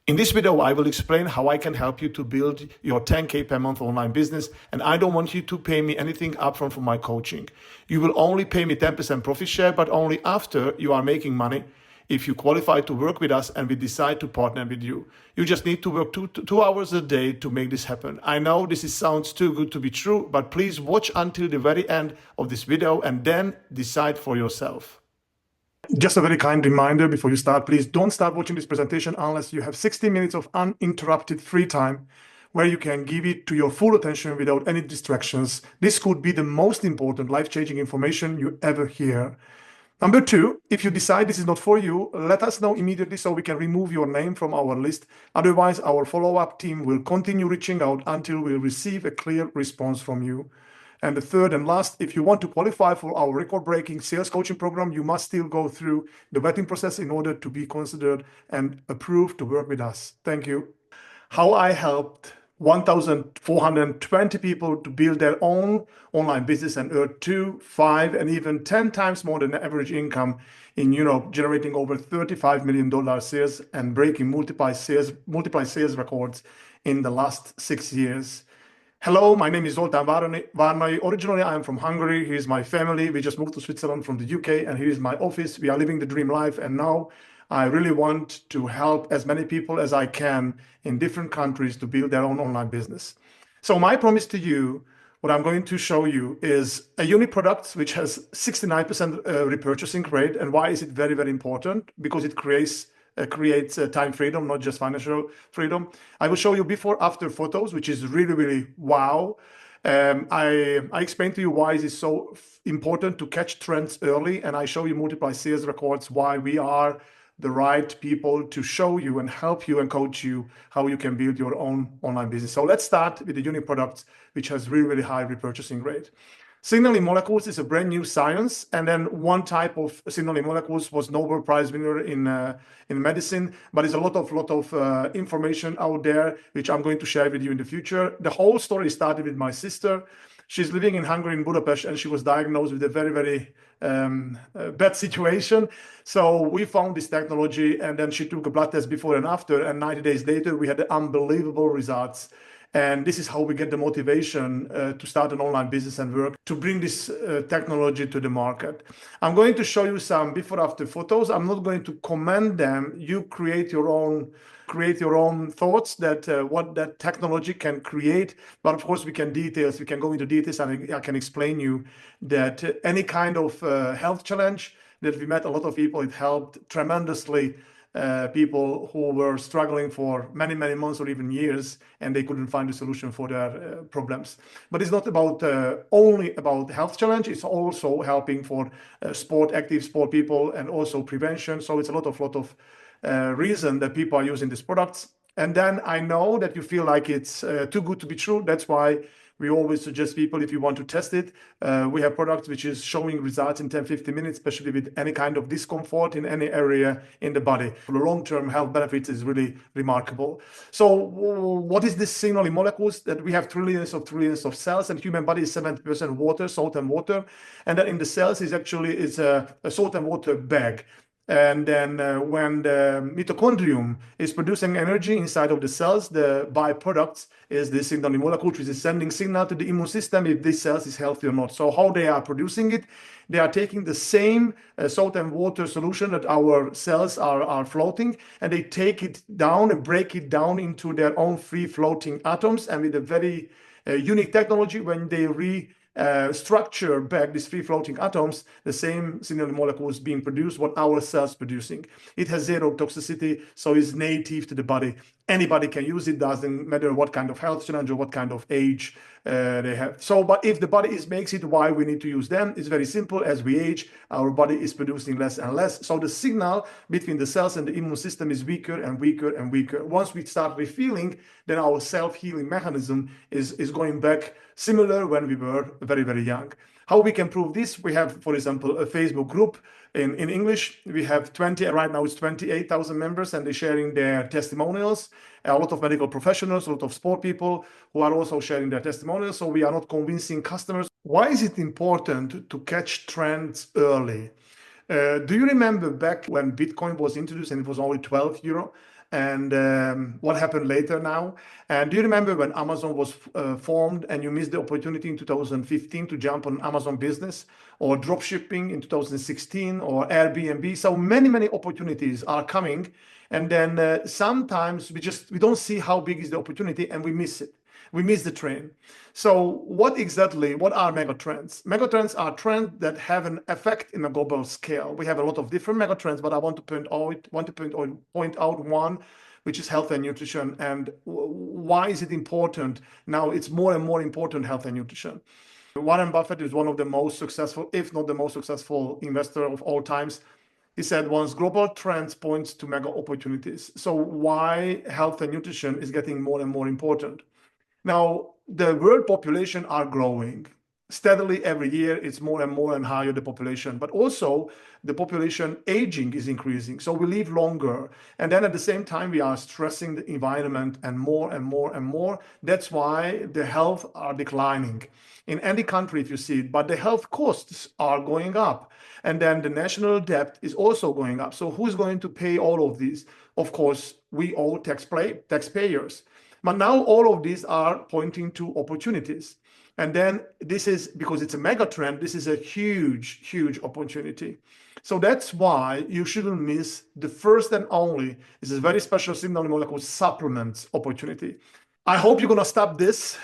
In this video, I will explain how I can help you to build your 10K per month online business. And I don't want you to pay me anything upfront for my coaching. You will only pay me 10% profit share, but only after you are making money if you qualify to work with us and we decide to partner with you. You just need to work two hours a day to make this happen. I know sounds too good to be true, but please watch until the very end of this video and then decide for yourself. Just a very kind reminder before you start, please don't start watching this presentation unless you have 60 minutes of uninterrupted free time where you can give it to your full attention without any distractions. This could be the most important life-changing information you ever hear. Number two, if you decide this is not for you, let us know immediately so we can remove your name from our list. Otherwise, our follow-up team will continue reaching out until we receive a clear response from you. And the third and last, if you want to qualify for our record-breaking sales coaching program, you must still go through the vetting process in order to be considered and approved to work with us. Thank you. How I helped 1,420 people to build their own online business and earn 2, 5, and even 10 times more than the average income in Europe, generating over $35 million sales and breaking multiple sales records in the last 6 years. Hello, my name is Zoltan. Originally, I am from Hungary. Here's my family. We just moved to Switzerland from the UK, and here's my office. We are living the dream life, and now I really want to help as many people as I can in different countries to build their own online business. So my promise to you, what I'm going to show you is a unique product which has 69% repurchasing rate. And why is it very, very important? Because it creates time freedom, not just financial freedom. I will show you before after photos, which is really, really wow. I explain to you why it is so important to catch trends early, and I show you multiple sales records, why we are the right people to show you and help you and coach you how you can build your own online business. So let's start with the unique product, which has really, really high repurchasing rate. Signaling molecules is a brand new science, and then one type of signaling molecules was Nobel Prize winner in medicine, but there's a lot of information out there which I'm going to share with you in the future. The whole story started with my sister. She's living in Hungary, in Budapest, and she was diagnosed with a very, very bad situation. So we found this technology, and then she took a blood test before and after, and 90 days later, we had unbelievable results. And this is how we get the motivation to start an online business and work to bring this technology to the market. I'm going to show you some before after photos. I'm not going to comment them. You create your own thoughts that what that technology can create. But of course, we can go into details, and I can explain you that any kind of health challenge that we met a lot of people, it helped tremendously. People who were struggling for many, many months or even years, and they couldn't find a solution for their problems. But it's not about only about health challenge. It's also helping for active sport people, and also prevention. So it's a lot of reason that people are using these products. And then I know that you feel like it's too good to be true. That's why we always suggest people, if you want to test it, we have products which is showing results in 10-15 minutes, especially with any kind of discomfort in any area in the body. For the long-term health benefits is really remarkable. So what is this signaling molecules? That we have trillions of cells, and human body is 70% water, salt and water. And then in the cells is actually a salt and water bag. And then when the mitochondrium is producing energy inside of the cells, the byproducts is the signaling molecule, which is sending signal to the immune system if this cell is healthy or not. So how they are producing it? They are taking the same salt and water solution that our cells are floating, and they take it down and break it down into their own free floating atoms. And with a very unique technology, when they structure back these free floating atoms, the same signaling molecules being produced what our cells producing. It has zero toxicity, so it's native to the body. Anybody can use it, doesn't matter what kind of health challenge or what kind of age they have. So, but if the body makes it, why we need to use them? It's very simple. As we age, our body is producing less and less. So the signal between the cells and the immune system is weaker and weaker and weaker. Once we start refilling, then our self-healing mechanism is going back similar when we were very, very young. How we can prove this? We have, for example, a Facebook group in English. We have right now it's 28,000 members, and they're sharing their testimonials. A lot of medical professionals, a lot of sport people who are also sharing their testimonials. So we are not convincing customers. Why is it important to catch trends early? Do you remember back when Bitcoin was introduced and it was only 12 euro? and what happened later now. And do you remember when Amazon was formed and you missed the opportunity in 2015 to jump on Amazon Business, or dropshipping in 2016, or Airbnb? So many opportunities are coming, and then sometimes we don't see how big is the opportunity and we miss it. We miss the train. So what are megatrends? Megatrends are trends that have an effect in a global scale. We have a lot of different megatrends, but I want to point out one, which is health and nutrition. And why is it important? Now it's more and more important, health and nutrition. Warren Buffett is one of the most successful, if not the most successful investor of all times. He said once, global trends points to mega opportunities. So why health and nutrition is getting more and more important? Now, the world population are growing steadily every year. It's more and more and higher, the population, but also the population aging is increasing. So we live longer. And then at the same time, we are stressing the environment and more. That's why the health are declining in any country, if you see it, but the health costs are going up. And then the national debt is also going up. So who's going to pay all of these? Of course, we all taxpayers. But now all of these are pointing to opportunities. And then this is, because it's a mega trend, this is a huge opportunity. So that's why you shouldn't miss the first and only, this is a very special signal molecule supplements opportunity. I hope you're gonna stop this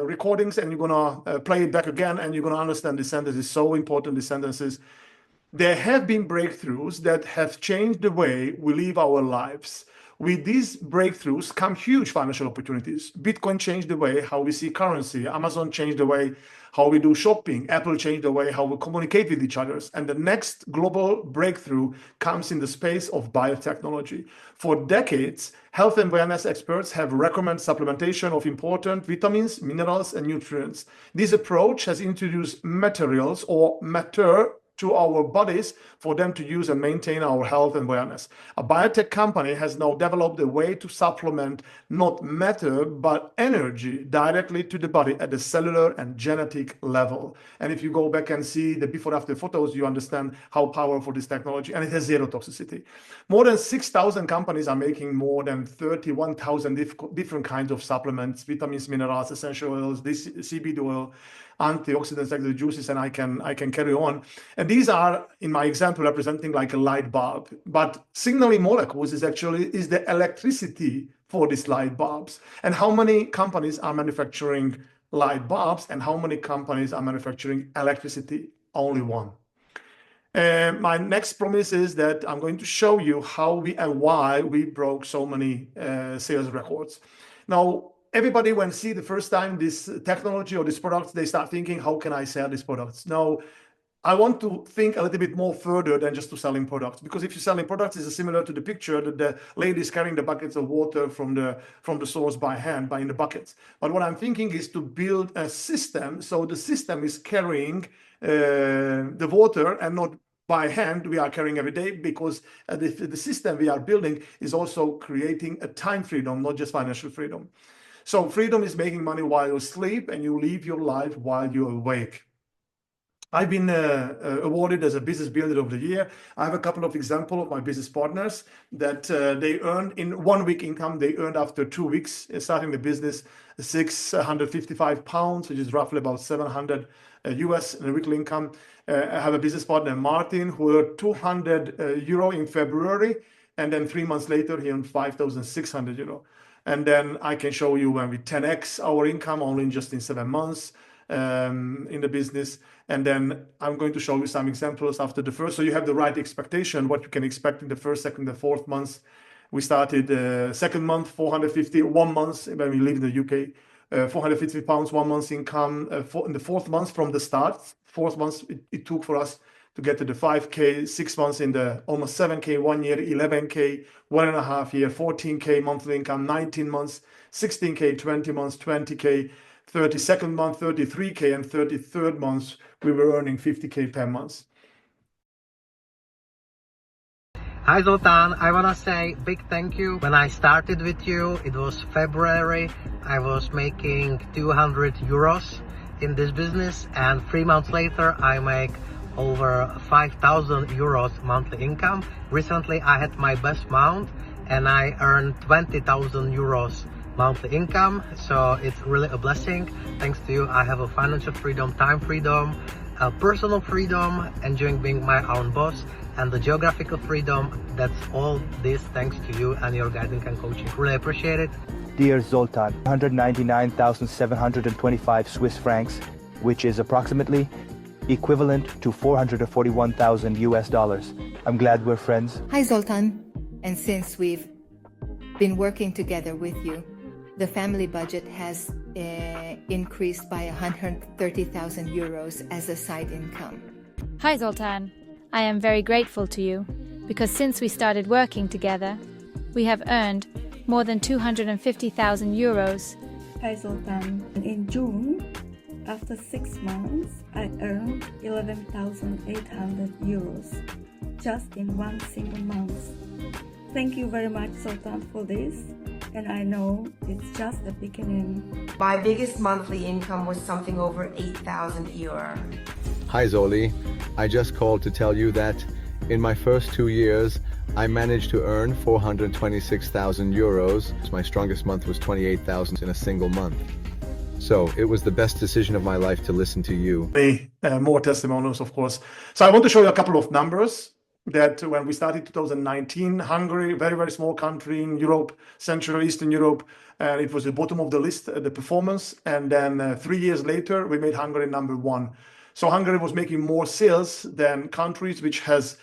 recordings and you're gonna play it back again, and you're gonna understand this sentence is so important, these sentences. There have been breakthroughs that have changed the way we live our lives. With these breakthroughs come huge financial opportunities. Bitcoin changed the way how we see currency. Amazon changed the way how we do shopping. Apple changed the way how we communicate with each other. And the next global breakthrough comes in the space of biotechnology. For decades, health and wellness experts have recommended supplementation of important vitamins, minerals, and nutrients. This approach has introduced materials or matter to our bodies for them to use and maintain our health and wellness. A biotech company has now developed a way to supplement not matter, but energy directly to the body at the cellular and genetic level. And if you go back and see the before-after photos, you understand how powerful this technology, and it has zero toxicity. More than 6,000 companies are making more than 31,000 different kinds of supplements, vitamins, minerals, essential oils, this CBD oil, antioxidants like the juices, and I can carry on. And these are, in my example, representing like a light bulb, but signaling molecules is the electricity for these light bulbs. And how many companies are manufacturing light bulbs, and how many companies are manufacturing electricity? Only one. My next promise is that I'm going to show you how and why we broke so many sales records. Now, everybody, when see the first time this technology or this product, they start thinking, how can I sell these products? Now, I want to think a little bit more further than just to selling products, because if you're selling products, it's similar to the picture that the lady is carrying the buckets of water from the source by hand, in the buckets. But what I'm thinking is to build a system, so the system is carrying the water and not by hand we are carrying every day, because the system we are building is also creating a time freedom, not just financial freedom. So freedom is making money while you sleep, and you live your life while you're awake. I've been awarded as a business builder of the year. I have a couple of examples of my business partners that they earned in 1 week income. They earned after 2 weeks starting the business £655, which is roughly about 700 US in a weekly income. I have a business partner, Martin, who earned 200 euro in February, and then 3 months later he earned 5,600 euro. And then I can show you when we 10x our income only just in 7 months in the business. And then I'm going to show you some examples after the first, so you have the right expectation, what you can expect in the first, second, and fourth months. We started second month, 450, 1 month when we live in the UK, 450 pounds, 1 month's income. In the fourth month from the start, 4th month, it took for us to get to the 5K, 6 months in the almost 7K, 1 year, 11K, 1.5 year, 14K monthly income, 19 months, 16K, 20 months, 20K, 32nd month, 33K, and 33rd month, we were earning 50K per month. Hi Zoltan, I want to say big thank you. When I started with you, it was February. I was making 200 euros in this business, and 3 months later I make over 5,000 euros monthly income. Recently I had my best month and I earn 20,000 euros monthly income. So it's really a blessing. Thanks to you, I have a financial freedom, time freedom, personal freedom, enjoying being my own boss, and the geographical freedom. That's all this thanks to you and your guiding and coaching. Really appreciate it. Dear Zoltan, 199,725 Swiss francs, which is approximately equivalent to 441,000 US dollars. I'm glad we're friends. Hi Zoltan, and since we've been working together with you, the family budget has increased by 130,000 euros as a side income. Hi Zoltan, I am very grateful to you because since we started working together, we have earned more than 250,000 euros. Hi Zoltan, in June, after 6 months, I earned 11,800 euros just in one single month. Thank you very much, Zoltan, for this, and I know it's just the beginning. My biggest monthly income was something over 8,000 euro. Hi Zoli, I just called to tell you that in my first 2 years, I managed to earn 426,000 euros. My strongest month was 28,000 in a single month. So it was the best decision of my life to listen to you. More testimonials, of course. So I want to show you a couple of numbers that when we started 2019, Hungary, very, very small country in Europe, Central Eastern Europe, and it was the bottom of the list, the performance. And then 3 years later, we made Hungary number 1. So Hungary was making more sales than countries which has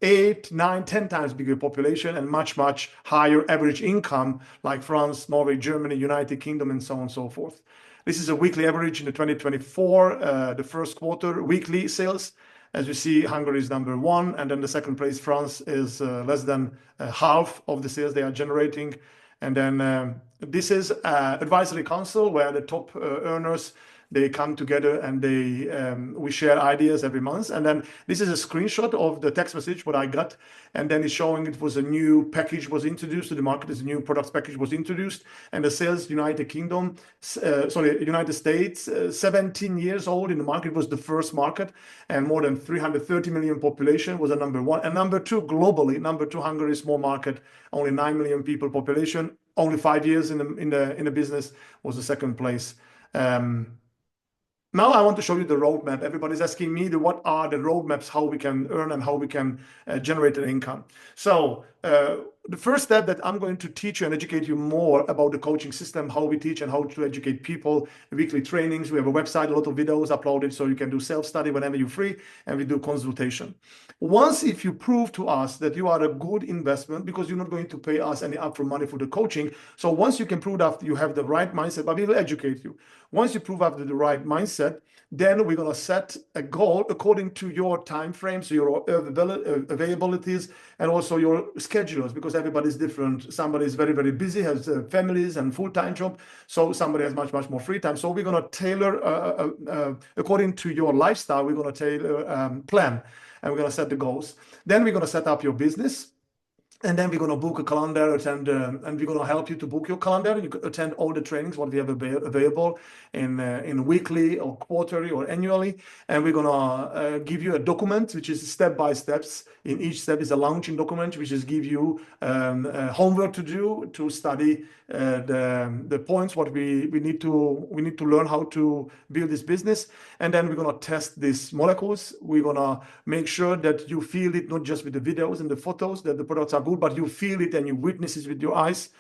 8, 9, 10 times bigger population and much, much higher average income like France, Norway, Germany, United Kingdom, and so on and so forth. This is a weekly average in the 2024, the first quarter weekly sales. As you see, Hungary is number 1, and then the second place, France, is less than half of the sales they are generating. And then this is advisory council where the top earners, they come together and we share ideas every month. And then this is a screenshot of the text message what I got, and then it's showing it was a new package was introduced to the market. As a new products package was introduced, and the sales United States, 17 years old in the market, was the first market, and more than 330 million population was a number 1, and number 2 globally. Number 2 Hungary, small market, only 9 million people population, only 5 years in the business, was the second place. Now I want to show you the roadmap. Everybody's asking me what are the roadmaps, how we can earn and how we can generate an income. So the first step that I'm going to teach you and educate you more about the coaching system, how we teach and how to educate people, weekly trainings. We have a website, a lot of videos uploaded, so you can do self-study whenever you're free, and we do consultation. Once, if you prove to us that you are a good investment, because you're not going to pay us any upfront money for the coaching. So once you can prove that you have the right mindset, but we will educate you. Once you prove after the right mindset, then we're going to set a goal according to your time frames, your availabilities, and also your schedules, because everybody's different. Somebody is very, very busy, has families and full-time job. So somebody has much, much more free time. So we're going to tailor, according to your lifestyle, we're going to tailor plan, and we're going to set the goals. Then we're going to set up your business. And then we're going to book a calendar, and we're going to help you to book your calendar. You can attend all the trainings, what we have available in weekly or quarterly or annually. And we're going to give you a document, which is step-by-steps. In each step is a launching document, which is give you homework to do, to study the points, what we need to learn how to build this business. And then we're going to test these molecules. We're going to make sure that you feel it, not just with the videos and the photos, that the products are good, but you feel it and you witness it with your eyes.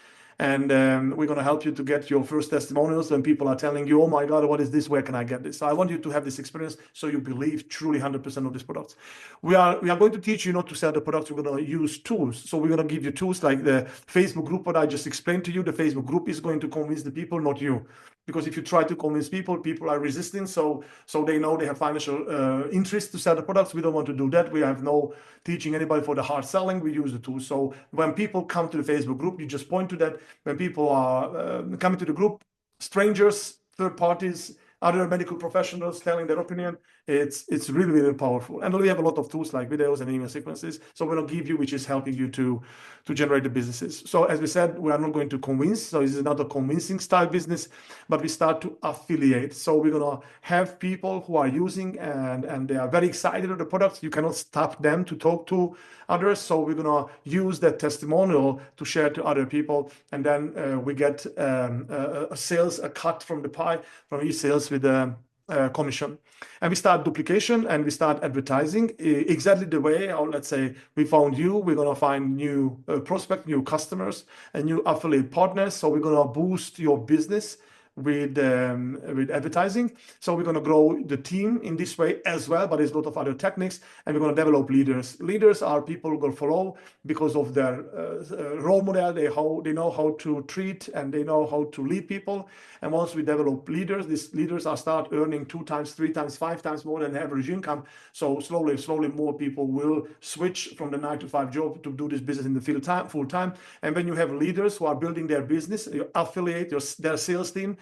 And we're going to help you to get your first testimonials when people are telling you, oh my God, what is this? Where can I get this? So I want you to have this experience so you believe truly 100% of these products. We are going to teach you not to sell the products. We're going to use tools. So we're going to give you tools like the Facebook group, what I just explained to you. The Facebook group is going to convince the people, not you. Because if you try to convince people, people are resisting. So they know they have financial interest to sell the products. We don't want to do that. We have no teaching anybody for the hard selling. We use the tools. So when people come to the Facebook group, you just point to that. When people are coming to the group, strangers, third parties, other medical professionals telling their opinion, It's really, really powerful. And we have a lot of tools like videos and email sequences. So we're going to give you, which is helping you to generate the businesses. So as we said, we are not going to convince. So this is not a convincing style business, but we start to affiliate. So we're going to have people who are using and they are very excited about the products. You cannot stop them to talk to others. So we're going to use that testimonial to share to other people. And then we get a cut from the pie, from each sales with commission. And we start duplication and we start advertising exactly the way, or let's say we found you, we're going to find new prospect, new customers and new affiliate partners. So we're going to boost your business with advertising. So we're going to grow the team in this way as well, but there's a lot of other techniques, and we're going to develop leaders. Leaders are people who will follow because of their role model. They know how to treat and they know how to lead people. And once we develop leaders, these leaders are start earning 2 times, 3 times, 5 times more than average income. So slowly more people will switch from the 9-to-5 job to do this business in the full time. And when you have leaders who are building their business, you affiliate their sales team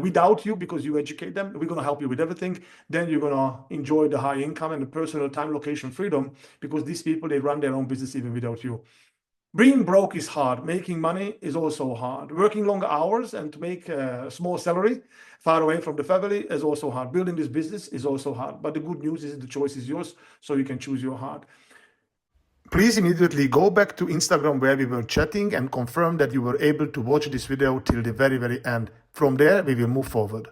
without you, because you educate them, we're going to help you with everything. Then you're going to enjoy the high income and the personal time, location freedom, because these people, they run their own business even without you. Being broke is hard. Making money is also hard. Working longer hours and to make a small salary far away from the family is also hard. Building this business is also hard. But the good news is the choice is yours, so you can choose your heart. Please immediately go back to Instagram where we were chatting and confirm that you were able to watch this video till the very, very end. From there, we will move forward.